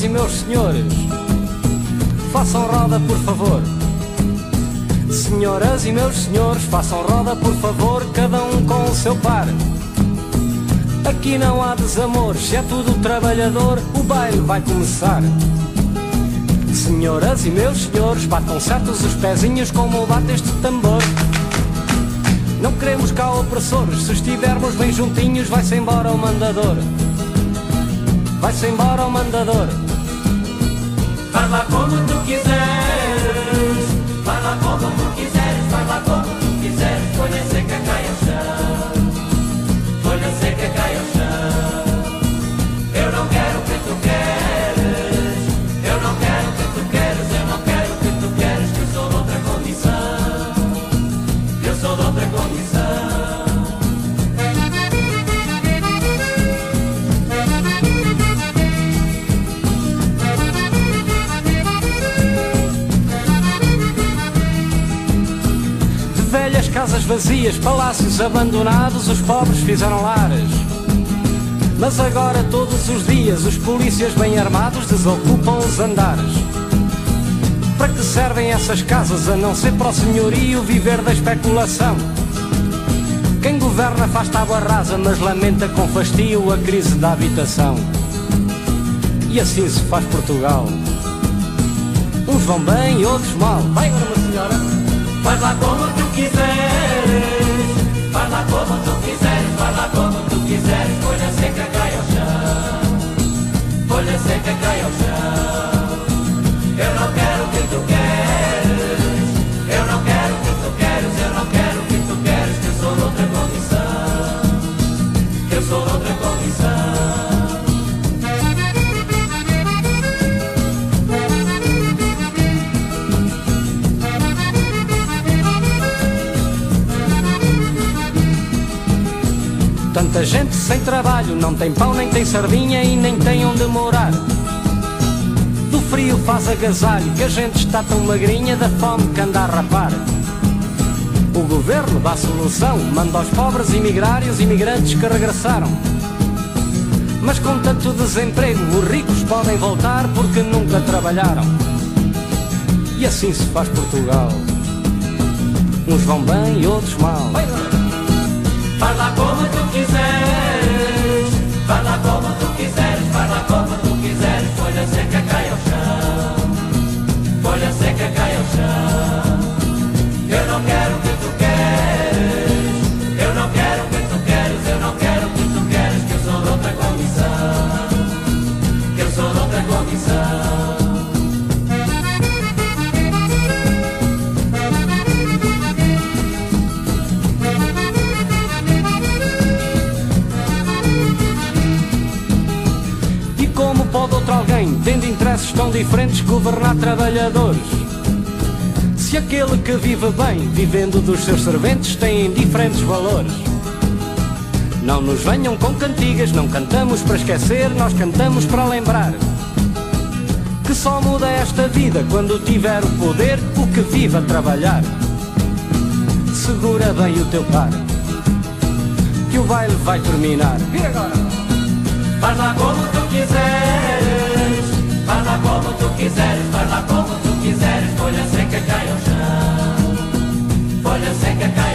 e meus senhores, façam roda por favor. Senhoras e meus senhores, façam roda por favor, cada um com o seu par. Aqui não há desamor, se é tudo trabalhador, o baile vai começar. Senhoras e meus senhores, batam certos os pezinhos como bate este tambor. Não queremos cá opressores, se estivermos bem juntinhos, vai-se embora o mandador. Vai-se embora o mandador. Faz lá como tu quiseres, faz lá como tu quiseres, faz lá como tu quiseres. Folha seca cai ao chão, folha seca cai ao chão. Eu não quero o que tu queres, eu não quero o que tu queres, eu não quero o que tu queres, que eu sou de outra condição, eu sou de outra condição. Velhas casas vazias, palácios abandonados, os pobres fizeram lares. Mas agora todos os dias os polícias bem armados desocupam os andares. Para que servem essas casas a não ser para o senhorio viver da especulação? Quem governa faz tábua rasa, mas lamenta com fastio a crise da habitação. E assim se faz Portugal. Uns vão bem e outros mal. Vai agora, uma senhora. Faz lá como tu quiseres, faz lá como tu quiseres, faz lá como tu quiseres. Folha seca cai ao chão, folha seca cai ao chão. Eu não quero o que tu queres, eu não quero o que tu queres, eu não quero o que tu queres, que eu sou de outra condição, que eu sou de outra condição. Tanta gente sem trabalho, não tem pão, nem tem sardinha e nem tem onde morar. Do frio faz agasalho, que a gente está tão magrinha da fome que anda a rapar. O governo dá solução, manda aos pobres emigrar e os imigrantes que regressaram. Mas com tanto desemprego, os ricos podem voltar porque nunca trabalharam. E assim se faz Portugal. Uns vão bem e outros mal. Faz lá como tu quiseres, faz lá como tu quiseres, faz lá como tu quiseres. Folha seca cai ao chão, folha seca cai ao chão. Eu não quero o que tu queres, eu não quero o que tu queres, eu não quero o que tu queres, que eu sou de outra condição, que eu sou de outra condição. Pode outro alguém, tendo interesses tão diferentes, governar trabalhadores? Se aquele que vive bem, vivendo dos seus serventes, tem diferentes valores. Não nos venham com cantigas, não cantamos para esquecer, nós cantamos para lembrar que só muda esta vida quando tiver o poder o que vive a trabalhar. Segura bem o teu par, que o baile vai terminar. E agora? Faz lá como tu quiseres, faz lá como tu quiseres, faz lá como tu quiseres. Folha seca cai ao chão, folha seca cai ao chão.